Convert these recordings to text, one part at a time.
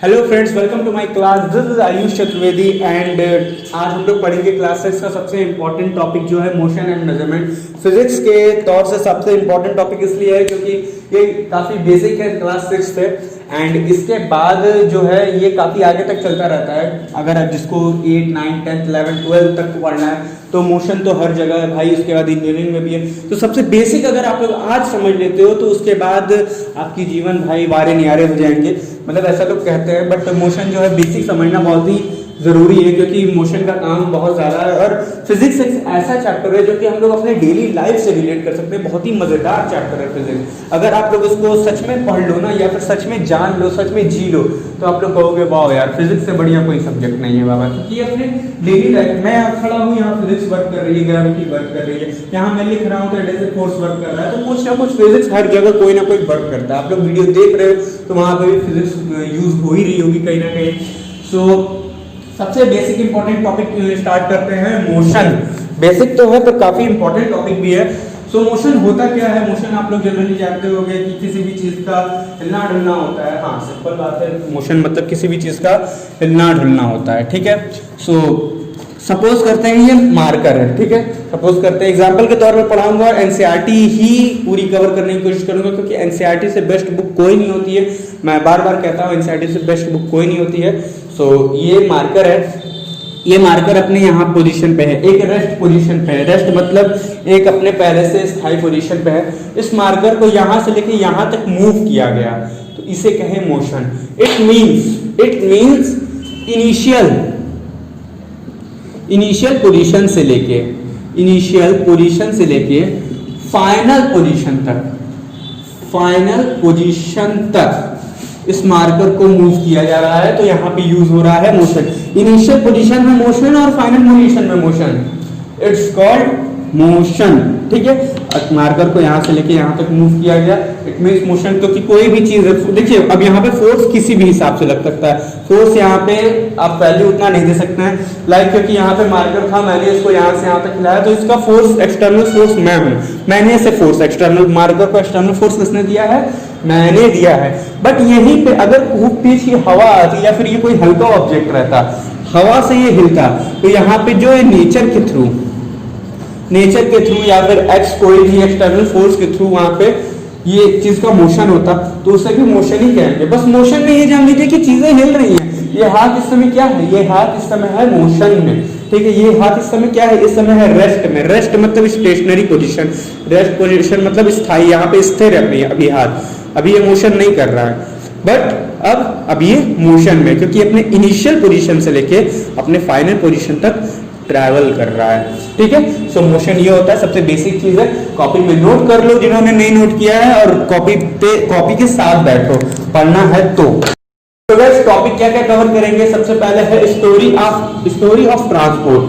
Hello friends, welcome to my class. This is Ayush Chaturvedi and आज हम लोग पढ़ेंगे क्लास 6 का सबसे इंपॉर्टेंट टॉपिक जो है मोशन एंड मेजरमेंट। फिजिक्स के तौर से सबसे इंपॉर्टेंट टॉपिक इसलिए है क्योंकि ये काफ़ी बेसिक है क्लास 6 से, एंड इसके बाद जो है ये काफ़ी आगे तक चलता रहता है। अगर आप जिसको 8, 9, 10, 11, 12 तक पढ़ना है तो मोशन तो हर जगह है भाई, उसके बाद इंजीनियरिंग में भी है। तो सबसे बेसिक अगर आप लोग आज समझ लेते हो तो उसके बाद आपकी जीवन भाई वारे न्यारे हो जाएंगे, मतलब ऐसा लोग कहते हैं। बट मोशन जो है बेसिक समझना बहुत ही ज़रूरी है क्योंकि मोशन का काम बहुत ज़्यादा है और फिजिक्स एक ऐसा चैप्टर है जो कि हम लोग अपने डेली लाइफ से रिलेट कर सकते हैं। बहुत ही मज़ेदार चैप्टर है फिजिक्स। अगर आप लोग उसको सच में पढ़ लो ना, या फिर सच में जान लो, सच में जी लो, तो आप लोग कहोगे वाह यार, फिजिक्स से बढ़िया कोई सब्जेक्ट नहीं है बाबा। क्योंकि अपने डेली लाइफ में आप खड़ा हूँ, यहाँ फिजिक्स वर्क कर रही है, ग्रेविटी वर्क कर रही है, यहाँ मैं लिख रहा हूँ तो एडहेसिव फोर्स वर्क कर रहा है। तो कुछ ना कुछ फिजिक्स हर जगह कोई ना कोई वर्क करता है। आप लोग वीडियो देख रहे हो तो वहाँ पर भी फिजिक्स यूज हो ही रही होगी कहीं ना कहीं। सो सबसे बेसिक इंपॉर्टेंट टॉपिक स्टार्ट करते हैं, मोशन। बेसिक तो है पर काफी इंपॉर्टेंट टॉपिक भी है। सो मोशन होता क्या है? मोशन आप लोग जनरली जानते होंगे कि किसी भी चीज का हिलना डुलना होता है। हाँ, सिंपल बात है, मोशन मतलब किसी भी चीज का हिलना डुलना होता है, ठीक है। सो सपोज करते हैं ये मार्कर है, ठीक है। सपोज करते हैं एग्जांपल के तौर पर पढ़ाऊंगा, एनसीईआरटी ही पूरी कवर करने की कोशिश करूंगा क्योंकि एनसीईआरटी से बेस्ट बुक कोई नहीं होती है। मैं बार बार कहता हूँ एनसीईआरटी से बेस्ट बुक कोई नहीं होती है। सो ये मार्कर है, ये मार्कर अपने यहाँ पोजीशन पे है, एक रेस्ट पोजीशन पे है। रेस्ट मतलब एक अपने पहले से स्थायी पोजीशन पे है। इस मार्कर को यहाँ से लेके यहाँ तक मूव किया गया तो इसे कहें motion. It means initial position से लेके फाइनल पोजीशन तक इस मार्कर को मूव किया जा रहा है, तो यहाँ पे यूज हो रहा है मोशन। इनिशियल पोजीशन में मोशन और फाइनल पोजीशन में मोशन, इट्स कॉल्ड मोशन, ठीक है। मार्कर को यहाँ से लेके यहाँ तक मूव किया गया, इट मींस मोशन। क्योंकि कोई भी चीज देखिए, अब यहाँ पे फोर्स किसी भी हिसाब से लग सकता है। फोर्स यहाँ पे आप वैल्यू उतना नहीं दे सकते हैं, लाइक क्योंकि यहाँ पे मार्कर था, मैंने इसको यहाँ से यहाँ तक हिलाया तो इसका फोर्स, एक्सटर्नल फोर्स मैं हूँ, मैंने इसे फोर्स, एक्सटर्नल मार्कर को एक्सटर्नल फोर्स किसने दिया है? मैंने दिया है। बट यहीं पे अगर पीछे की हवा आती या फिर ये कोई हल्का ऑब्जेक्ट रहता, हवा से ये हिलता, तो यहाँ पे जो है नेचर के थ्रू या फिर कोई भी एक्सटर्नल फोर्स के थ्रू वहां पे ये चीज का मोशन होता, तो उसे भी मोशन ही कहेंगे। बस मोशन में ये जान लीजिए कि चीजें हिल रही हैं। ये हाथ इस समय क्या है? ये हाथ इस समय है मोशन में, ठीक है। ये हाथ इस समय क्या है? इस समय है रेस्ट में। रेस्ट मतलब स्टेशनरी पोजीशन, रेस्ट पोजीशन मतलब स्थायी, यहाँ पे स्थिर है अभी हाथ, अभी ये मोशन नहीं कर रहा है। बट अब ये मोशन में, क्योंकि अपने इनिशियल पोजीशन से लेके अपने फाइनल पोजीशन तक ट्रैवल कर रहा है, ठीक है। सो मोशन ये होता है, सबसे बेसिक चीज है। कॉपी में नोट कर लो जिन्होंने नहीं नोट किया है, और कॉपी के साथ बैठो, पढ़ना है तो टॉपिक क्या क्या कवर करेंगे? सबसे पहले है स्टोरी ऑफ ट्रांसपोर्ट।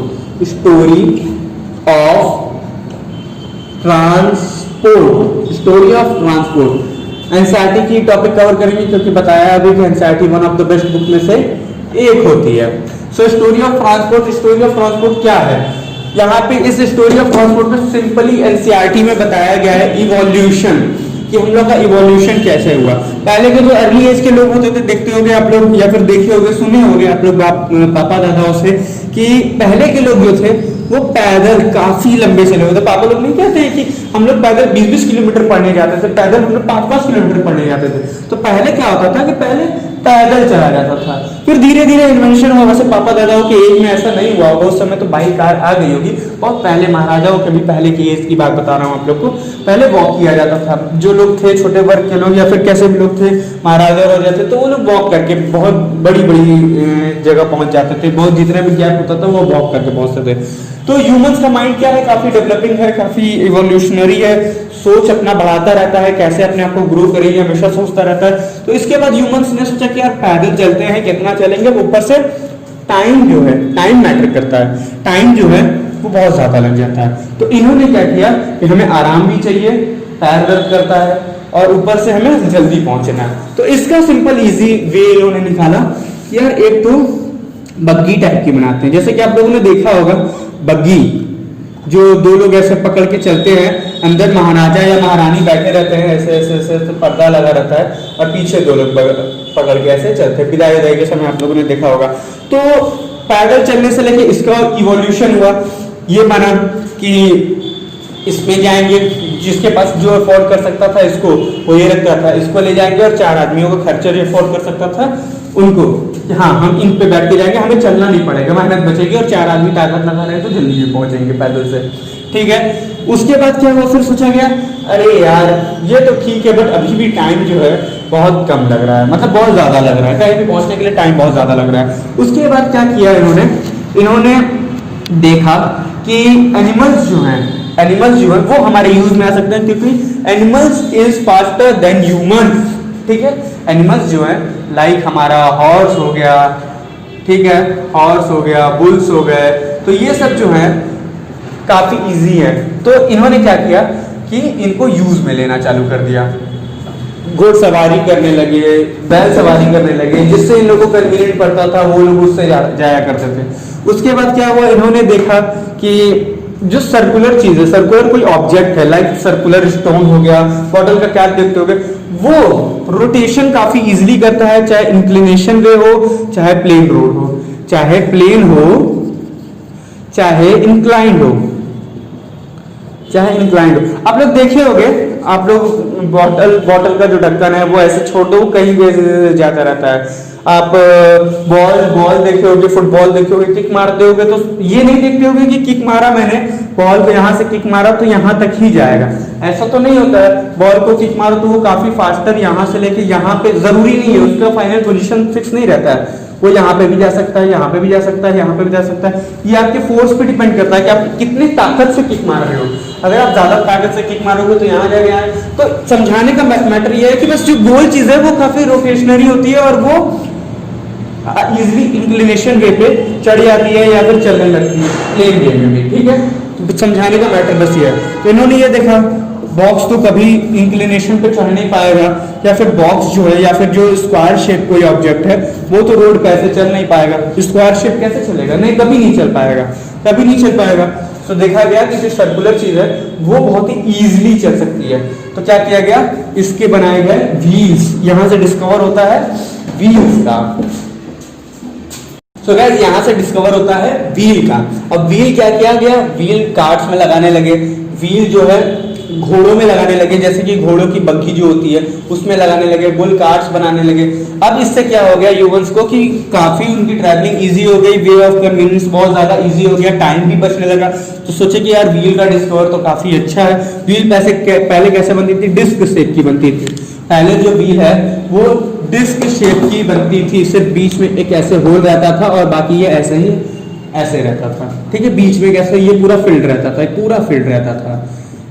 एनसीईआरटी की टॉपिक कवर करेंगे क्योंकि बताया अभी कि NCERT one of the best book में से एक होती है। सो स्टोरी ऑफ ट्रांसपोर्ट क्या है? यहाँ पे इस स्टोरी ऑफ ट्रांसपोर्ट में सिंपली एनसीईआरटी में बताया गया है इवोल्यूशन, कि हम लोग का इवोल्यूशन कैसे हुआ। पहले के जो अर्ली एज के लोग होते थे, देखते होंगे आप लोग या फिर देखे होंगे, सुने होंगे आप लोग पापा दादाओं से, कि पहले के लोग जो थे वो पैदल काफी लंबे चले हुए थे। पापा लोग नहीं कहते हैं कि हम लोग पैदल 20-20 किलोमीटर पढ़ने जाते थे, पैदल हम लोग 5-5 किलोमीटर पढ़ने जाते थे। तो पहले क्या होता था कि पहले पैदल चला जाता था, फिर धीरे धीरे इन्वेंशन हुआ। वैसे पापा दादाओं के एज में ऐसा नहीं हुआ होगा, उस समय तो बाइक कार आ गई होगी। बहुत पहले महाराजाओं के भी पहले की एज की बात बता रहा हूँ आप लोग को। पहले वॉक किया जाता था, जो लोग थे छोटे वर्ग के लोग या फिर कैसे भी लोग थे, महाराजा हो जाते तो वो लोग वॉक करके बहुत बड़ी जगह पहुंच जाते थे। बहुत जितने भी गैप होता था वो वॉक करके पहुंचते थे। तो ह्यूमंस का माइंड क्या है? काफी डेवलपिंग है, काफी इवोल्यूशनरी है, सोच अपना बढ़ाता रहता है, कैसे अपने आप को ग्रो करेंगे हमेशा सोचता रहता है। तो इसके बाद ह्यूमंस ने सोचा कि यार पैदल चलते हैं, कितना चलेंगे। ऊपर से टाइम जो है, टाइम मैटर करता है, टाइम जो है वो बहुत ज्यादा लग जाता है। तो इन्होंने क्या किया कि हमें आराम भी चाहिए, पैर दर्द करता है, और ऊपर से हमें जल्दी पहुंचना है। तो इसका सिंपल इजी वे इन्होंने निकाला कि यार एक तो बग्गी टाइप की बनाते हैं। जैसे कि आप लोगों ने देखा होगा बग्गी, जो दो लोग ऐसे पकड़ के चलते हैं, अंदर महाराजा या महारानी बैठे रहते हैं, ऐसे ऐसे ऐसे, ऐसे पर्दा लगा रहता है और पीछे दो लोग पकड़ के ऐसे चलते हैं। विदाई विदाई के समय आप लोगों ने देखा होगा। तो पैदल चलने से लेके इसका इवोल्यूशन हुआ, ये माना कि इसमें जाएंगे, जिसके पास जो अफोर्ड कर सकता था इसको वो ये रखता था, इसको ले जाएंगे और 4 आदमियों का खर्चा जो अफोर्ड कर सकता था उनको, हाँ हम इन पे बैठ के जाएंगे, हमें चलना नहीं पड़ेगा, मेहनत बचेगी और 4 आदमी ताकत लगा रहे तो जल्दी भी पहुंचेंगे पैदल से। ठीक है, उसके बाद क्या हुआ, फिर सोचा गया अरे यार ये तो ठीक है, बट अभी भी टाइम जो है बहुत कम लग रहा है, मतलब बहुत ज्यादा लग रहा है, कहीं भी पहुंचने के लिए टाइम बहुत ज्यादा लग रहा है। उसके बाद क्या किया इन्होंने देखा कि एनिमल्स जो है वो हमारे यूज में आ सकते हैं, क्योंकि animals is faster than human. ठीक है, एनिमल्स जो है लाइक हमारा हॉर्स हो गया, ठीक है, हॉर्स हो गया, बुल्स हो गए, तो ये सब जो है काफी इजी है। तो इन्होंने क्या किया कि इनको यूज में लेना चालू कर दिया, घुड़सवारी करने लगे, बैल सवारी करने लगे, जिससे इन लोगों को कन्वीनियंट पड़ता था, वो लोग उससे जाया करते थे। उसके बाद क्या हुआ, इन्होंने देखा कि जो सर्कुलर चीज है, सर्कुलर कोई ऑब्जेक्ट है, लाइक सर्कुलर स्टोन हो गया, बॉटल का कैप देखते होगे, वो रोटेशन काफी इजीली करता है, चाहे इंक्लिनेशन वे हो, चाहे प्लेन रोड हो, चाहे प्लेन हो, चाहे इंक्लाइंड हो, चाहे इंक्लाइंड हो। आप लोग देखे होंगे, आप लोग बॉटल का जो ढक्कन है वो ऐसे छोड़ दो, कहीं भी जाता रहता है। आप बॉल देखे होगे, फुटबॉल देखे होगे, किक मारते होगे तो ये नहीं देखते होगे कि किक मारा मैंने, बॉल को यहाँ से किक मारा तो यहाँ तक ही जाएगा, ऐसा तो नहीं होता है। बॉल को किक मारो तो वो काफी फास्टर यहाँ से लेके यहाँ पे, जरूरी नहीं है उसका फाइनल पोजीशन फिक्स नहीं रहता है, वो यहाँ पे भी जा सकता है, यहाँ पे भी जा सकता है, यहाँ पे भी जा सकता है। ये आपके फोर्स पे डिपेंड करता है कि आप कितनी ताकत से किक मार रहे हो। अगर आप ज्यादा ताकत से किक मारोगे तो यहाँ जाएगा, तो समझाने का मैटर ये है कि बस जो गोल चीज है वो काफी रोटेशनरी होती है और वो इजिली इंक्लिनेशन वे पे चढ़ जाती है या फिर चलने लगती है प्लेन वे में भी। ठीक है, तो समझाने का मैटर बस ये है। तो इन्होंने ये देखा बॉक्स तो कभी इंक्लिनेशन पे चढ़ नहीं पाएगा, या फिर बॉक्स जो है या फिर जो स्क्वायर शेप कोई ऑब्जेक्ट है वो तो रोड पे ऐसे चल नहीं पाएगा, स्क्वायर शेप कैसे चलेगा, नहीं कभी नहीं चल पाएगा, कभी नहीं चल पाएगा। तो देखा गया कि जो सर्कुलर चीज है वो बहुत ही इजीली चल सकती है। तो क्या किया गया, इसके बनाए गए व्हील्स, यहां से डिस्कवर होता है व्हील्स का। सो गाइस यहां से डिस्कवर होता है व्हील का। अब व्हील क्या किया गया, व्हील कार्ट्स में लगाने लगे, व्हील जो है घोड़ों में लगाने लगे, जैसे कि घोड़ों की बग्घी जो होती है उसमें लगाने लगे, बुल कार्ट्स बनाने लगे। अब इससे क्या हो गया ह्यूमंस को कि काफी उनकी ट्रैवलिंग इजी हो गई, वे ऑफ कन्वीनियंस बहुत ज्यादा इजी हो गया, टाइम भी बचने लगा। तो सोचे कि यार व्हील का डिस्कवर तो काफी अच्छा है। व्हील पहले कैसे बनती थी, डिस्क शेप की बनती थी। पहले जो व्हील है वो डिस्क शेप की बनती थी, सिर्फ बीच में एक ऐसे होल रहता था और बाकी ये ऐसे ही ऐसे रहता था। ठीक है, बीच में कैसे ये पूरा फिल्ड रहता था, पूरा फिल्ड रहता था।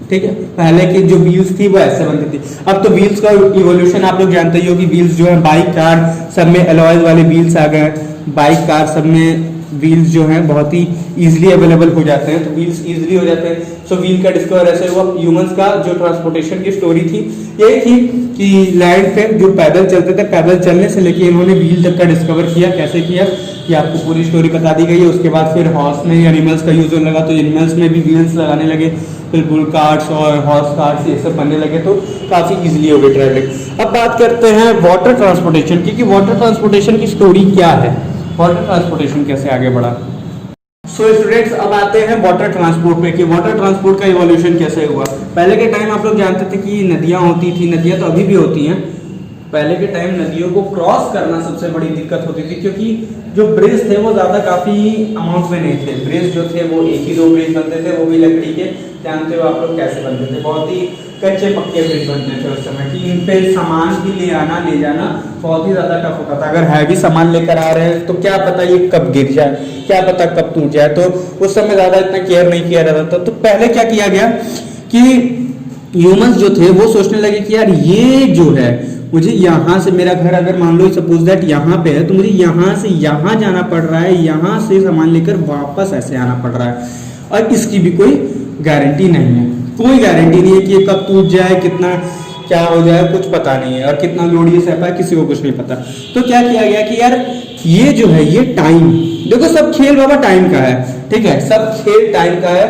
ठीक है, पहले की जो व्हील्स थी वो ऐसे बनती थी। अब तो व्हील्स का इवोल्यूशन आप लोग जानते ही हो कि व्हील्स जो है बाइक कार सब में एलॉयज वाले व्हील्स आ गए, बाइक कार सब में व्हील्स जो हैं बहुत ही इजीली अवेलेबल हो जाते हैं, तो व्हील्स इजीली हो जाते हैं। सो व्हील का डिस्कवर ऐसे हुआ। ह्यूमंस का जो ट्रांसपोर्टेशन की स्टोरी थी यही थी कि लैंड पे जो पैदल चलते थे, पैदल चलने से लेके इन्होंने व्हील तक का डिस्कवर किया। कैसे किया कि आपको पूरी स्टोरी बता दी गई है। उसके बाद फिर हॉर्स में एनिमल्स का यूज होने लगा, तो एनिमल्स में भी व्हील्स लगाने लगे, फिर बुल कार्ट्स और हॉर्स कार्ट्स ये सब बनने लगे, तो काफी इजीली हो गई ट्रैवलिंग। अब बात करते हैं वाटर ट्रांसपोर्टेशन की, कि वाटर ट्रांसपोर्टेशन की स्टोरी क्या है, वाटर ट्रांसपोर्टेशन कैसे आगे बढ़ा। सो स्टूडेंट्स अब आते हैं वाटर ट्रांसपोर्ट में, कि वाटर ट्रांसपोर्ट का इवोल्यूशन कैसे हुआ। पहले के टाइम आप लोग जानते थे कि नदियां होती थी, नदियां तो अभी भी होती हैं। पहले के टाइम नदियों को क्रॉस करना सबसे बड़ी दिक्कत होती थी, क्योंकि जो ब्रिज थे वो ज्यादा काफी अमाउंट में नहीं थे। ब्रिज जो थे वो एक ही दो ब्रिज बनते थे, वो भी लकड़ी के, जानते हो आप लोग कैसे बनते थे, बहुत ही कच्चे पक्के ब्रिज बनते थे उस समय, कि इन पे सामान भी ले आना ले जाना बहुत ही ज्यादा टफ होता था। अगर हैवी सामान लेकर आ रहे हैं तो क्या पता ये कब गिर जाए, क्या पता कब टूट जाए, तो उस समय ज्यादा इतना केयर नहीं किया जाता था। तो पहले क्या किया गया कि ह्यूमंस जो थे वो सोचने लगे कि यार ये जो है मुझे यहाँ से, मेरा घर अगर मान लो सपोज दैट यहाँ पे है, तो मुझे यहाँ से यहाँ जाना पड़ रहा है, यहाँ से सामान लेकर वापस ऐसे आना पड़ रहा है, और इसकी भी कोई गारंटी नहीं है। कोई गारंटी नहीं है कि ये कब टूट जाए, कितना क्या हो जाए, कुछ पता नहीं है, और कितना लोड ये सह पाए किसी को कुछ नहीं पता। तो क्या किया गया कि यार ये जो है ये टाइम, देखो सब खेल बाबा टाइम का है, ठीक है, सब खेल टाइम का है।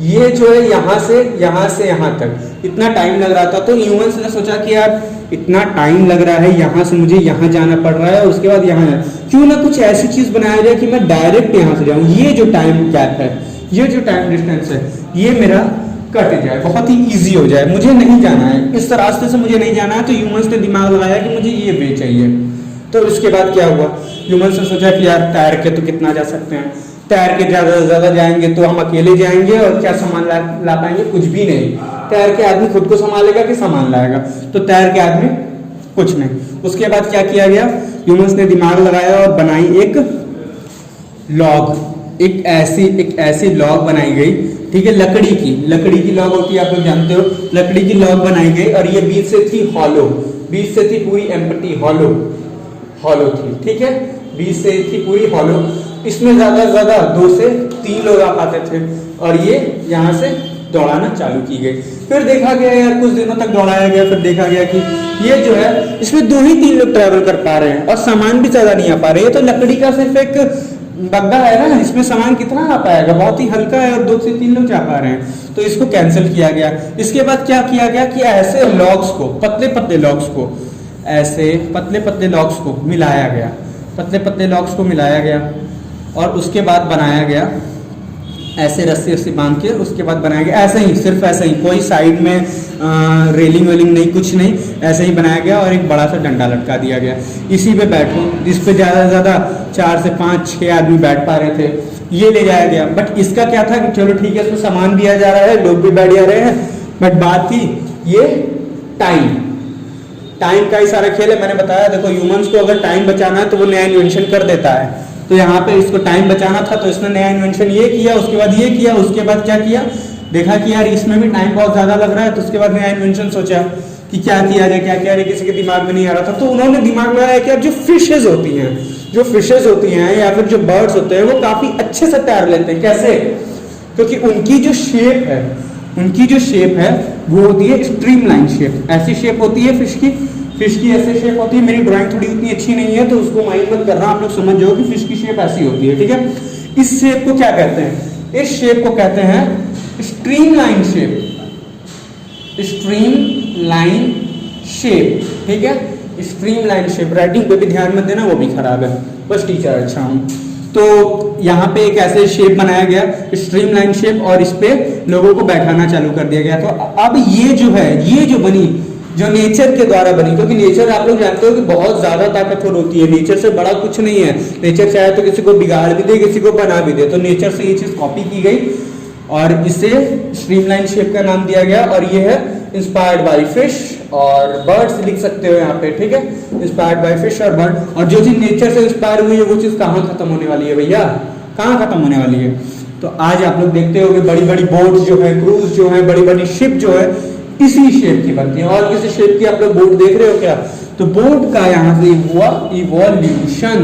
ये जो है यहाँ से यहाँ तक इतना टाइम लग रहा था, तो ह्यूमंस ने सोचा कि यार इतना टाइम लग रहा है, यहाँ से मुझे यहाँ जाना पड़ रहा है और उसके बाद यहाँ क्यों ना कुछ ऐसी चीज बनाया जाए कि मैं डायरेक्ट यहाँ से जाऊँ, ये जो टाइम गैप है, ये जो टाइम डिस्टेंस है, ये मेरा कट जाए, बहुत ही इजी हो जाए, मुझे नहीं जाना है इस रास्ते से, मुझे नहीं जाना है। तो ह्यूमंस ने दिमाग लगाया कि मुझे ये वे चाहिए। तो इसके बाद क्या हुआ, ह्यूमंस ने सोचा कि यार तैर के तो कितना जा सकते हैं, तैर के ज्यादा से ज्यादा जाएंगे तो हम अकेले जाएंगे और क्या सामान ला पाएंगे, कुछ भी नहीं। तैर के आदमी खुद को संभालेगा कि सामान लाएगा, तो तैर के आदमी कुछ नहीं। उसके बाद क्या किया गया, ह्यूमंस ने दिमाग लगाया और बनाई एक लॉग, एक ऐसी लॉग बनाई गई, ठीक है, लकड़ी की लॉग होती है, आप लोग जानते हो, लकड़ी की लॉग बनाई गई और ये बीच से थी हॉलो, बीच से थी पूरी एम्प्टी, हॉलो थी, ठीक है, बीच से थी पूरी हॉलो। इसमें ज्यादा से ज्यादा 2 से 3 लोग आ पाते थे और ये यहाँ से दौड़ाना चालू की गई। फिर देखा गया यार कुछ दिनों तक दौड़ाया गया, फिर देखा गया कि ये जो है इसमें 2 ही 3 लोग ट्रैवल कर पा रहे हैं और सामान भी ज्यादा नहीं आ पा रहे। ये तो लकड़ी का सिर्फ एक बग्गा है ना, इसमें सामान कितना आ पाएगा, बहुत ही हल्का है और 2 से 3 लोग जा पा रहे हैं, तो इसको कैंसिल किया गया। इसके बाद क्या किया गया कि ऐसे लॉग्स को, पतले पतले लॉग्स को, ऐसे पतले पतले लॉग्स को मिलाया गया, पतले पतले लॉग्स को मिलाया गया और उसके बाद बनाया गया ऐसे रस्सी बांध के, उसके बाद बनाया गया ऐसे ही, सिर्फ ऐसे ही, कोई साइड में रेलिंग वेलिंग नहीं, कुछ नहीं, ऐसे ही बनाया गया और एक बड़ा सा डंडा लटका दिया गया, इसी पे बैठो, जिस पे ज़्यादा से ज़्यादा 4 से 5-6 आदमी बैठ पा रहे थे, ये ले जाया गया। बट इसका क्या था कि चलो ठीक है, इसमें सामान भी आ जा रहा है, लोग भी बैठ जा रहे हैं, बट बात थी ये टाइम का ही सारा खेल है। मैंने बताया देखो, ह्यूमंस को अगर टाइम बचाना है तो वो नया इन्वेंशन कर देता है, तो यहाँ पे इसको टाइम बचाना था तो इसने नया इन्वेंशन ये किया, उसके बाद ये किया, उसके बाद क्या किया, देखा कि यार इसमें भी टाइम बहुत ज्यादा लग रहा है, तो उसके बाद नया इन्वेंशन सोचा कि क्या किया जाए, क्या किया जाए, किसी के दिमाग में नहीं आ रहा था, तो उन्होंने दिमाग लगाया कि अब जो फिशेज होती हैं या फिर जो बर्ड्स होते हैं वो काफी अच्छे से तैर लेते हैं। कैसे? क्योंकि उनकी जो शेप है वो होती है स्ट्रीमलाइन शेप, ऐसी शेप होती है फिश की ऐसे शेप होती है। मेरी ड्राइंग थोड़ी उतनी अच्छी नहीं है तो उसको माइंड मत करना, आप लोग समझ जाओ कि फिश की शेप ऐसी होती है, ठीक है। इस शेप को क्या कहते हैं? इस शेप को कहते हैं स्ट्रीमलाइन शेप, ठीक है, स्ट्रीमलाइन शेप। राइटिंग पे भी ध्यान मत देना, वो भी खराब है, बस टीचर अच्छा हूँ। तो यहाँ पे एक ऐसे शेप बनाया गया स्ट्रीमलाइन शेप और इस पे लोगों को बैठाना चालू कर दिया गया। तो अब ये जो बनी, जो नेचर के द्वारा बनी, क्योंकि नेचर आप लोग जानते हो कि बहुत ज्यादा ताकतवर होती है, नेचर से बड़ा कुछ नहीं है। नेचर चाहे तो किसी को बिगाड़ भी दे, किसी को बना भी दे, तो नेचर से ये चीज कॉपी की गई और इसे स्ट्रीमलाइन शेप का नाम दिया गया। और ये है इंस्पायर्ड बाय फिश और बर्ड्स लिख सकते हो यहाँ पे, ठीक है, इंस्पायर्ड बाय फिश और बर्ड। और जो चीज नेचर से इंस्पायर हुई है वो चीज कहाँ खत्म होने वाली है भैया, कहाँ खत्म होने वाली है? तो आज आप लोग देखते हो कि बड़ी बड़ी बोट जो है, क्रूज जो है, बड़ी बड़ी शिप जो है इसी शेप की बनती है। और किसी शेप की आप लोग बोट देख रहे हो क्या? तो बोट का यहाँ से हुआ इवोल्यूशन,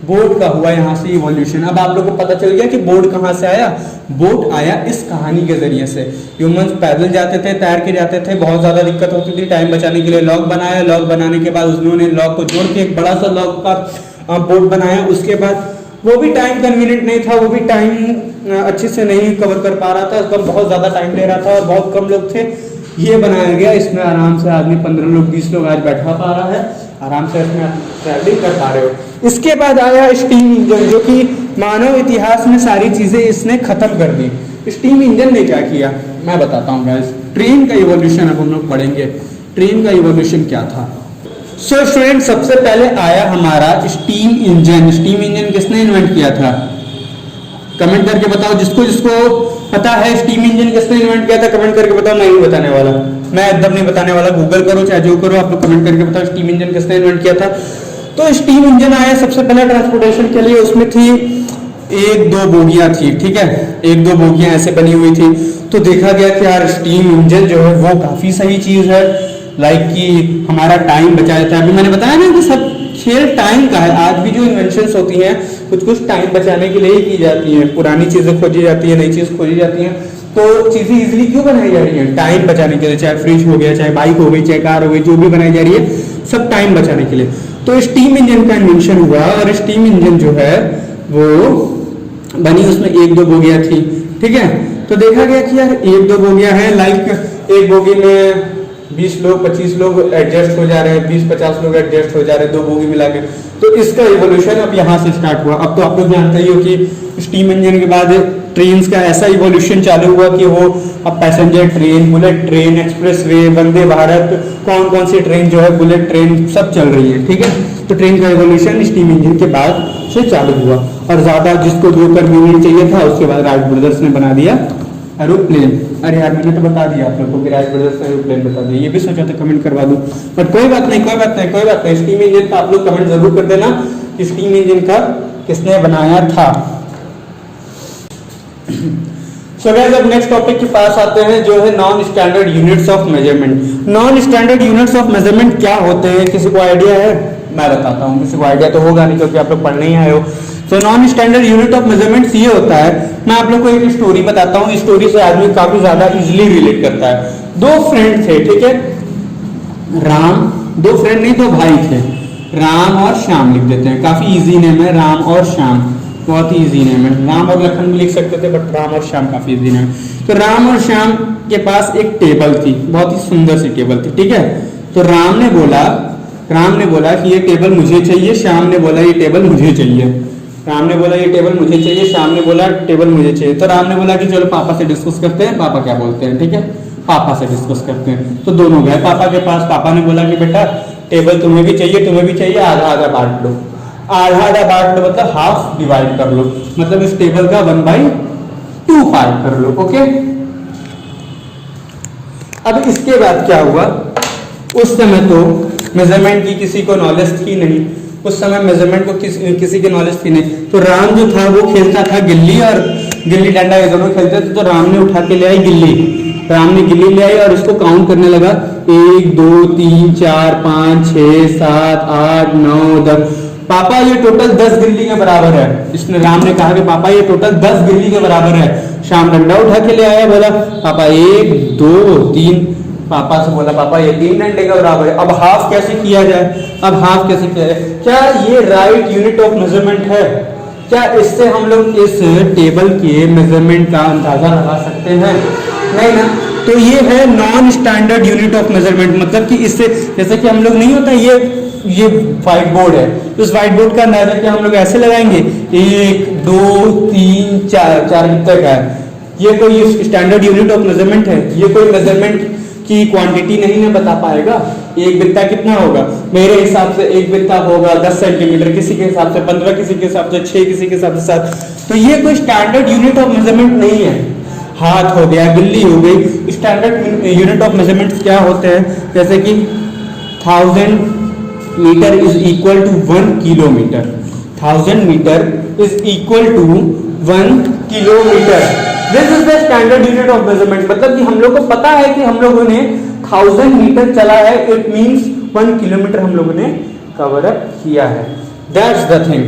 बोट का हुआ यहाँ से इवोल्यूशन। अब आप लोग को पता चल गया कि बोट कहाँ से आया। बोट आया इस कहानी के जरिए से। ह्यूमंस पैदल जाते थे, तैर के जाते थे, बहुत ज्यादा दिक्कत होती थी, टाइम बचाने के लिए लॉग बनाया। लॉग बनाने के बाद उन्होंने लॉग को जोड़ के एक बड़ा सा लॉग का बोट बनाया। उसके बाद वो भी टाइम कन्वीनियंट नहीं था, वो भी टाइम अच्छे से नहीं कवर कर पा रहा था, उसका बहुत ज्यादा टाइम ले रहा था और बहुत कम लोग थे। ये बनाया गया, इसमें आराम से आदमी 15 लोग 20 लोग आज बैठा पा रहा है, आराम से इसमें ट्रैवलिंग कर पा रहे हो। इसके बाद आया स्टीम इंजन, जो कि मानव इतिहास में सारी चीजें इसने खत्म कर दी। स्टीम इंजन ने क्या किया मैं बताता हूँ गाइस। ट्रेन का इवोल्यूशन अब हम लोग पढ़ेंगे, ट्रेन का इवोल्यूशन क्या था। सो स्टूडेंट, सबसे पहले आया हमारा स्टीम इंजन। स्टीम इंजन किसने इन्वेंट किया था? कमेंट करके बताओ, जिसको पता है स्टीम इंजन किसने इन्वेंट किया था, कमेंट करके बताओ। मैं नहीं बताने वाला, मैं एकदम नहीं बताने वाला, गूगल करो चाहे जो करो, आप लोग कमेंट करके बताओ स्टीम इंजन किसने इन्वेंट किया था। तो स्टीम इंजन आया सबसे पहले ट्रांसपोर्टेशन के लिए। उसमें थी 1-2 बोगियां थी, ठीक है, 1-2 बोगियां ऐसे बनी हुई थी। तो देखा गया कि यार स्टीम इंजन जो है वो काफी सही चीज है, लाइक कि हमारा टाइम बचा जाता है। अभी मैंने बताया ना कि सब खेल टाइम का है। आज भी जो इन्वेंशंस होती हैं कुछ टाइम बचाने के लिए ही की जाती हैं। पुरानी चीजें खोजी जाती है, नई चीज खोजी जाती हैं। तो चीजें इजीली क्यों बनाई जा रही हैं? टाइम बचाने के लिए। चाहे फ्रिज हो गया, चाहे बाइक हो गई, चाहे कार हो गई, जो भी बनाई जा रही है सब टाइम बचाने के लिए। तो स्टीम इंजन का इन्वेंशन हुआ और स्टीम इंजन जो है वो बनी, उसमें 1-2 बोगियां थी, ठीक है। तो देखा गया कि यार एक दो बोगियां हैं, लाइक एक बोगी में 20 लोग 25 लोग एडजस्ट हो जा रहे हैं, 20-50 लोग एडजस्ट हो जा रहे हैं, दो बोगी मिला के। तो इसका इवोल्यूशन अब यहाँ से स्टार्ट हुआ। अब तो आप लोग जानते ही हो कि स्टीम इंजन के बाद ट्रेन का ऐसा इवोल्यूशन चालू हुआ कि वो अब passenger train, bullet train, express way, Vande Bharat, कौन कौन सी ट्रेन जो है, बुलेट ट्रेन सब चल रही है, ठीक है। तो ट्रेन का इवोल्यूशन स्टीम इंजन के बाद से चालू हुआ। और ज्यादा जिसको जो कन्वीनियंट चाहिए था, उसके बाद राइट ब्रदर्स ने बना दिया एरोप्लेन। अरे यार मैंने तो बता दिया आप लोगों को कि राइट ब्रदर्स ने एरोप्लेन बता दिया, ये भी सोचा था कमेंट करवा दूं, बट कोई बात नहीं, कोई बात नहीं, कोई बात नहीं। स्टीम इंजन का आप लोग कमेंट जरूर कर देना कि स्टीम इंजन का किसने बनाया था। सो गाइस अब नेक्स्ट टॉपिक के पास आते हैं, जो है non standard units of measurement. Non standard units of measurement क्या होते हैं, किसी को आइडिया है? मैं बताता हूँ, किसी को आइडिया तो होगा नहीं क्योंकि आप लोग पढ़ने ही आए हो। तो non standard unit of measurements ये होता है, मैं आप लोग को एक स्टोरी बताता हूँ, इस स्टोरी से आदमी काफी ज्यादा इजीली रिलेट करता है। दो फ्रेंड थे, ठीक है, राम, दो फ्रेंड नहीं दो भाई थे, राम और श्याम लिख देते हैं, काफी इजी नेम है राम और श्याम, बहुत ही इजी नेम है। राम और लखन भी लिख सकते थे बट राम और श्याम काफी इजी नेम है। तो राम और श्याम के पास एक टेबल थी, बहुत ही सुंदर सी टेबल थी, ठीक है। तो राम ने बोला कि ये टेबल मुझे चाहिए, श्याम ने बोला ये टेबल मुझे चाहिए। राम ने बोला ये टेबल मुझे चाहिए, श्याम ने बोला टेबल मुझे चाहिए। तो राम ने बोला कि चलो पापा से डिस्कस करते हैं, पापा क्या बोलते हैं, ठीक है, पापा से डिस्कस करते हैं। तो दोनों गए पापा के पास। पापा ने बोला कि बेटा टेबल तुम्हें भी चाहिए, आधा आधा बांट लो, आधा आधा बांट लो मतलब हाफ डिवाइड कर लो, मतलब इस टेबल का 1/2 पार्ट कर लो, ओके। अब इसके बाद क्या हुआ, उस समय तो मेजरमेंट की किसी को नॉलेज थी नहीं, उस समय मेजरमेंट को किसी की नॉलेज थी नहीं। तो राम जो था वो खेलता था गिल्ली और गिल्ली डंडा, ये दोनों खेलते थे। तो राम ने उठा के ले आई गिल्ली, राम ने गिल्ली ले आई और इसको काउंट करने लगा, 1 2 3 4 5 6 7 8 9 10। पापा ये टोटल 10 गिल्ली के बराबर है। इसने राम ने कहा कि पापा ये टोटल 10 गिल्ली के बराबर है। श्याम डंडा उठा के ले आया, बोला पापा 1 2 3। पापा से बोला पापा ये 3 डंडे का बराबर है। अब हाफ कैसे किया जाए, अब हाफ कैसे किया जाए? क्या ये राइट यूनिट ऑफ मेजरमेंट है? क्या इससे हम लोग इस टेबल के मेजरमेंट का अंदाजा लगा सकते हैं? नहीं ना। तो ये है non standard unit of measurement, मतलब कि इससे जैसे कि हम लोग नहीं होता, ये व्हाइट बोर्ड है, तो इस व्हाइट बोर्ड का अंदाजा क्या हम लोग ऐसे लगाएंगे, 1 2 3 4 4 बित्ते का है। ये कोई स्टैंडर्ड यूनिट ऑफ मेजरमेंट है? ये कोई मेजरमेंट की क्वांटिटी नहीं है बता पाएगा। एक बित्ता कितना होगा? मेरे हिसाब से एक बित्ता होगा 10 सेंटीमीटर, किसी के हिसाब से 15, किसी के हिसाब से 6, किसी के हिसाब से 7। तो ये कोई स्टैंडर्ड यूनिट ऑफ मेजरमेंट नहीं है। हाथ हो गया, गिल्ली हो गई। स्टैंडर्ड यूनिट ऑफ मेजरमेंट क्या होते हैं? जैसे कि 1000 metre is equal to 1 kilometre, 1000 metre is equal to 1 kilometre. This is the standard unit of measurement. मतलब कि हम लोग को पता है कि हम लोगों ने 1000 मीटर चला है, इट मींस 1 किलोमीटर हम लोगों ने कवर अप किया है। That's the thing,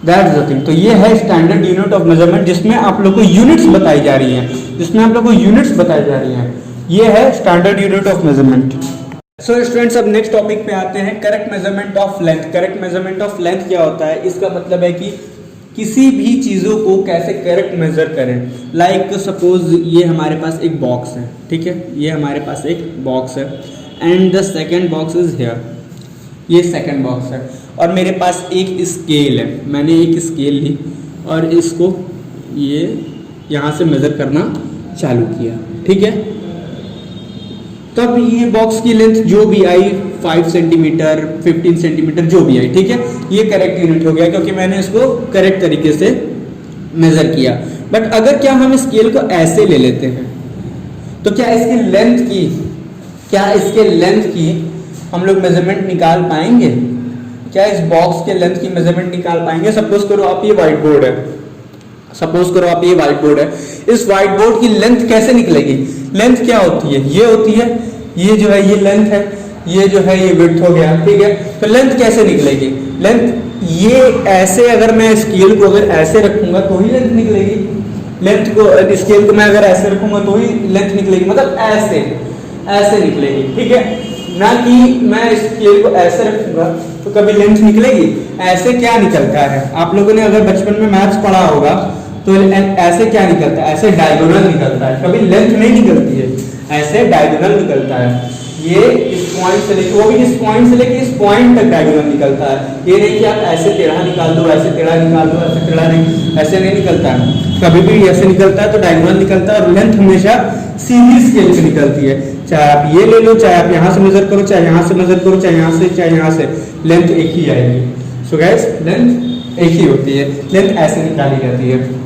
that's the thing. तो ये है स्टैंडर्ड यूनिट ऑफ मेजरमेंट, जिसमें आप लोग को यूनिट्स बताई जा रही हैं, जिसमें आप लोग को यूनिट्स बताई जा रही हैं। ये है standard unit of measurement. So students अब नेक्स्ट टॉपिक पे आते हैं, correct measurement of length. Correct measurement of length क्या होता है? इसका मतलब है कि किसी भी चीज़ों को कैसे करेक्ट मेजर करें। लाइक सपोज ये हमारे पास एक बॉक्स है, ठीक है, ये हमारे पास एक बॉक्स है and the second box is here, ये सेकेंड बॉक्स है और मेरे पास एक स्केल है। मैंने एक स्केल ली और इसको ये यहाँ से मेजर करना चालू किया, ठीक है। तब ये बॉक्स की लेंथ जो भी आई 5 सेंटीमीटर 15 सेंटीमीटर जो भी आई, ठीक है, ये करेक्ट यूनिट हो गया क्योंकि मैंने इसको करेक्ट तरीके से मेजर किया। बट अगर क्या हम स्केल को ऐसे ले लेते हैं तो क्या इसके लेंथ की हम लोग मेजरमेंट निकाल पाएंगे? क्या इस बॉक्स के लेंथ की मेजरमेंट निकाल पाएंगे? सपोज करो आप ये व्हाइट बोर्ड है, सपोज करो आप ये व्हाइट बोर्ड है, इस व्हाइट बोर्ड की लेंथ कैसे निकलेगी? लेंथ क्या होती है? ये होती है, ये जो है ये लेंथ है, ये जो है ये विड्थ हो गया, ठीक है। तो लेंथ कैसे निकलेगी? लेंथ ये ऐसे, अगर मैं स्केल को अगर ऐसे रखूंगा तो ही लेंथ निकलेगी। लेंथ को स्केल को मैं अगर ऐसे रखूंगा तो ही लेंथ निकलेगी, मतलब ऐसे निकलेगी, ठीक है। ना कि मैं स्केल को ऐसे रखूंगा तो कभी लेंथ निकलेगी। ऐसे क्या निकलता है? आप लोगों ने अगर बचपन में मैथ्स पढ़ा होगा तो ऐसे क्या निकलता है, ऐसे डायगोनल निकलता है, कभी लेंथ नहीं निकलती है, ऐसे डायगोनल निकलता है। ये इस पॉइंट से लेके, वो भी इस पॉइंट से लेके इस पॉइंट तक डायगोनल निकलता है। ये नहीं कि आप ऐसे टेढ़ा निकाल दो, ऐसे टेढ़ा निकाल दो, ऐसे टेढ़ा नहीं, ऐसे नहीं निकलता है। कभी भी ऐसे निकलता है तो डायगोनल निकलता है, और लेंथ हमेशा सीधी स्केल पे निकलती है। चाहे आप ये ले लो, चाहे आप यहाँ से मेजर करो, चाहे यहाँ से मेजर करो, चाहे यहाँ से, चाहे यहाँ से, लेंथ एक ही आएगी। सो गाइस लेंथ एक ही होती है, लेंथ ऐसे निकाली जाती है।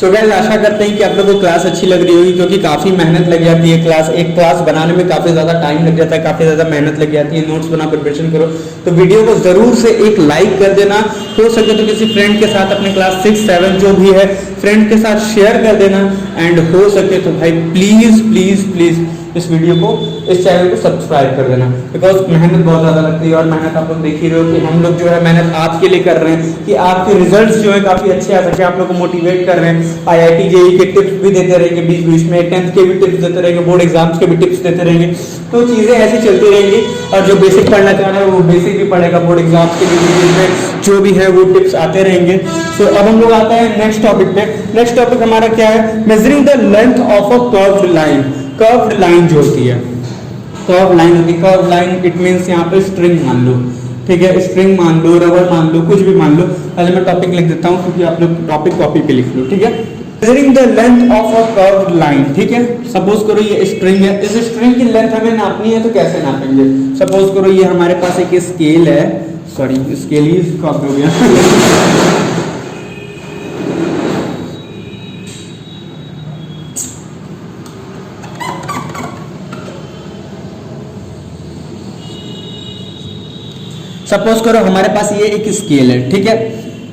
सो गाइस आशा करते हैं कि आप लोगों को क्लास अच्छी लग रही होगी, क्योंकि काफ़ी मेहनत लग जाती है। एक क्लास बनाने में काफ़ी ज़्यादा टाइम लग जाता है, काफ़ी ज़्यादा मेहनत लग जाती है। नोट्स बना प्रिपरेशन करो तो वीडियो को ज़रूर से एक लाइक कर देना, हो सके तो किसी फ्रेंड के साथ अपने क्लास 6, 7 जो भी है फ्रेंड के साथ शेयर कर देना, एंड हो सके तो भाई प्लीज़ प्लीज़ प्लीज़ इस वीडियो को, इस चैनल को सब्सक्राइब कर देना, बिकॉज मेहनत बहुत ज़्यादा लगती है। और मेहनत आप लोग देख ही रहे हो कि हम लोग जो है मेहनत आपके लिए कर रहे हैं कि आपके रिजल्ट्स जो है काफ़ी अच्छे आ सके, आप लोग को मोटिवेट कर रहे हैं। IIT JEE के टिप्स भी देते रहेंगे बीच बीच में, 10th के भी टिप्स देते रहेंगे, बोर्ड एग्जाम्स के भी टिप्स देते रहेंगे। तो चीज़ें ऐसी चलती रहेंगी, और जो बेसिक पढ़ना चाह रहे हैं वो बेसिक भी पढ़ेगा, बोर्ड एग्जाम्स के भी बीच में जो भी है वो टिप्स आते रहेंगे। सो अब हम लोग आते हैं नेक्स्ट टॉपिक पे। नेक्स्ट टॉपिक हमारा क्या है, measuring the length of a curved line. Curved line जो होती है, कर्व लाइन होती है, कर्व लाइन इट मीन्स यहाँ पे स्ट्रिंग मान लो, ठीक है, स्ट्रिंग मान लो, रबर मान लो, कुछ भी मान लो। पहले मैं टॉपिक लिख देता हूँ क्योंकि आप लोग टॉपिक कॉपी पे लिख लो, ठीक है। Measuring the length of a curved line, ठीक है। सपोज करो ये स्ट्रिंग है, इस स्ट्रिंग की लेंथ हमें नापनी है, तो कैसे नापेंगे। सपोज करो ये हमारे पास एक स्केल है, सॉरी स्केल ही कॉपी हो गया सपोज करो हमारे पास ये एक स्केल है, ठीक है,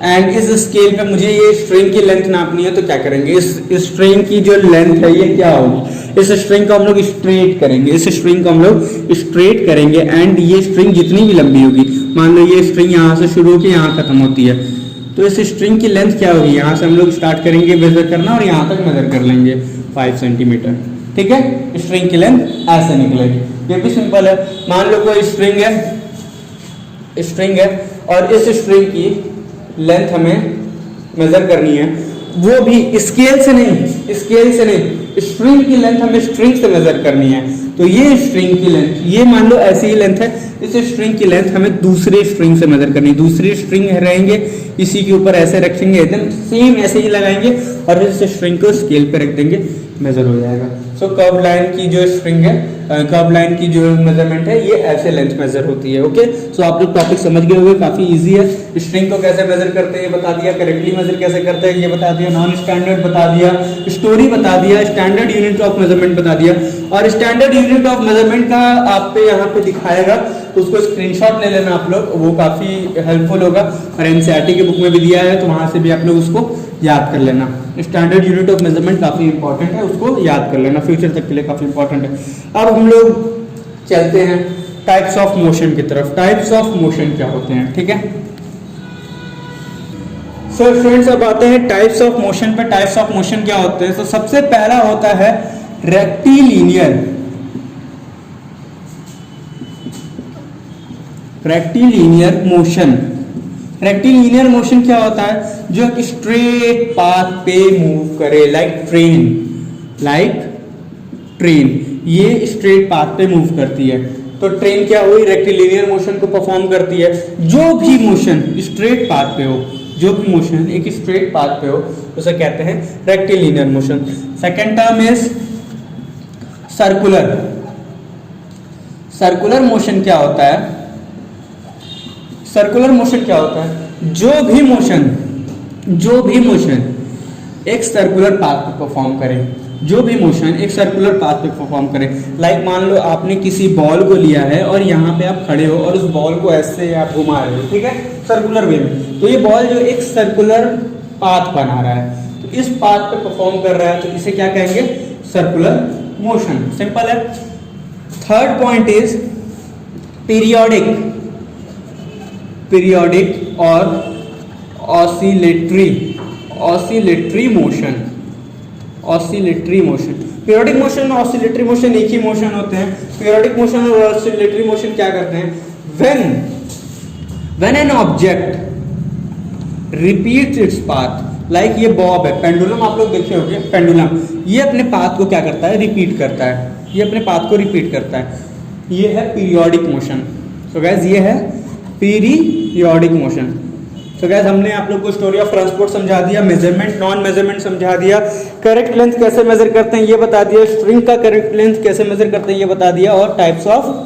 एंड इस स्केल पे मुझे ये स्ट्रिंग की लेंथ नापनी है। तो क्या करेंगे, इस स्ट्रिंग की जो लेंथ है ये क्या होगी, इस स्ट्रिंग को हम लोग स्ट्रेट करेंगे, इस स्ट्रिंग को हम लोग स्ट्रेट करेंगे, एंड ये स्ट्रिंग जितनी भी लंबी होगी, मान लो ये स्ट्रिंग यहाँ से शुरू होकर यहाँ खत्म होती है, तो इस स्ट्रिंग की लेंथ क्या होगी, यहाँ से हम लोग स्टार्ट करेंगे मेजर करना और यहाँ तक मेजर कर लेंगे 5 सेंटीमीटर, ठीक है। स्ट्रिंग की लेंथ ऐसे निकलेगी, ये भी सिंपल है। मान लो कोई स्ट्रिंग है और इस स्ट्रिंग की लेंथ हमें मेजर करनी है, वो भी स्केल से नहीं, स्ट्रिंग की लेंथ हमें स्ट्रिंग से मेजर करनी है। तो ये स्ट्रिंग की लेंथ, ये मान लो ऐसी ही लेंथ है, इस स्ट्रिंग की लेंथ हमें दूसरे स्ट्रिंग से मेजर करनी है। दूसरी स्ट्रिंग रहेंगे, इसी के ऊपर ऐसे रखेंगे, एकदम सेम ऐसे ही लगाएंगे और इस स्ट्रिंग को स्केल पे रख देंगे, मेजर हो जाएगा। सो कर्व लाइन की जो स्ट्रिंग है, कर्व लाइन की जो मेजरमेंट है, ये ऐसे लेंथ मेजर होती है, ओके। सो आप लोग टॉपिक समझ गए होंगे, काफी इजी है। स्ट्रिंग को कैसे मेजर करते हैं ये बता दिया, करेक्टली मेजर कैसे करते हैं ये बता दिया, नॉन स्टैंडर्ड बता दिया, स्टोरी बता दिया, स्टैंडर्ड यूनिट ऑफ मेजरमेंट बता दिया। और स्टैंडर्ड यूनिट ऑफ मेजरमेंट का आप पे यहाँ पे दिखाएगा, तो उसको स्क्रीनशॉट ले लेना आप लोग, वो काफी हेल्पफुल होगा। और एनसीईआरटी की बुक में भी दिया है, तो वहां से भी आप लोग उसको याद कर लेना। स्टैंडर्ड यूनिट ऑफ मेजरमेंट काफी इंपॉर्टेंट है, उसको याद कर लेना, फ्यूचर तक के लिए काफी इंपॉर्टेंट है। अब हम लोग चलते हैं टाइप्स ऑफ मोशन की तरफ। टाइप्स ऑफ मोशन क्या होते हैं, ठीक है। सो फ्रेंड्स अब आते हैं टाइप्स ऑफ मोशन पे। टाइप्स ऑफ मोशन क्या होते हैं, तो सबसे पहला होता है rectilinear. Rectilinear motion, rectilinear motion क्या होता है, जो एक स्ट्रेट पाथ पे मूव करे, लाइक ट्रेन, ये स्ट्रेट पाथ पे मूव करती है। तो ट्रेन क्या हुई, रेक्टिलिनियर मोशन को परफॉर्म करती है। जो भी मोशन स्ट्रेट पाथ पे हो, जो भी मोशन एक स्ट्रेट पाथ पे हो, उसे कहते हैं rectilinear motion. Second term is circular. Circular motion क्या होता है, सर्कुलर मोशन क्या होता है, जो भी मोशन एक सर्कुलर पाथ पे परफॉर्म करे, जो भी मोशन एक सर्कुलर पाथ पे परफॉर्म करे। लाइक मान लो आपने किसी बॉल को लिया है और यहाँ पे आप खड़े हो और उस बॉल को ऐसे आप घुमा रहे हो, ठीक है, सर्कुलर वे में, तो ये बॉल जो एक सर्कुलर पाथ बना रहा है, तो इस पाथ पे परफॉर्म कर रहा है, तो इसे क्या कहेंगे, सर्कुलर मोशन। सिंपल है। थर्ड पॉइंट इज पीरियोडिक और ऑसिलेटरी मोशन। पीरियोडिक मोशन और ऑसिलेटरी मोशन एक ही मोशन होते हैं। पीरियोडिक मोशन और ऑसिलेटरी मोशन क्या करते हैं, when an object repeats its path, like ये बॉब है, पेंडुलम आप लोग देखे होंगे, पेंडुलम ये अपने पाथ को क्या करता है, रिपीट करता है, ये अपने पाथ को रिपीट करता है, ये है पीरियोडिक मोशन। सो गाइस ये है पीरियोडिक मोशन। सो गाइस हमने आप लोग को स्टोरी ऑफ ट्रांसपोर्ट समझा दिया, मेजरमेंट नॉन मेजरमेंट समझा दिया, करेक्ट लेंथ कैसे मेजर करते हैं ये बता दिया, स्ट्रिंग का करेक्ट लेंथ कैसे मेजर करते हैं ये बता दिया, और टाइप्स ऑफ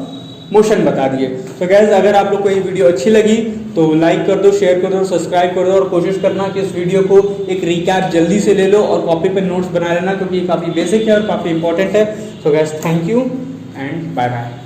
मोशन बता दिए। तो गाइस अगर आप लोग को ये वीडियो अच्छी लगी तो लाइक कर दो, शेयर कर दो, सब्सक्राइब कर दो, और कोशिश करना कि इस वीडियो को एक रिकैप जल्दी से ले लो और कॉपी पे नोट्स बना लेना, क्योंकि ये काफ़ी बेसिक है और काफ़ी इंपॉर्टेंट है। So guys thank you and bye bye.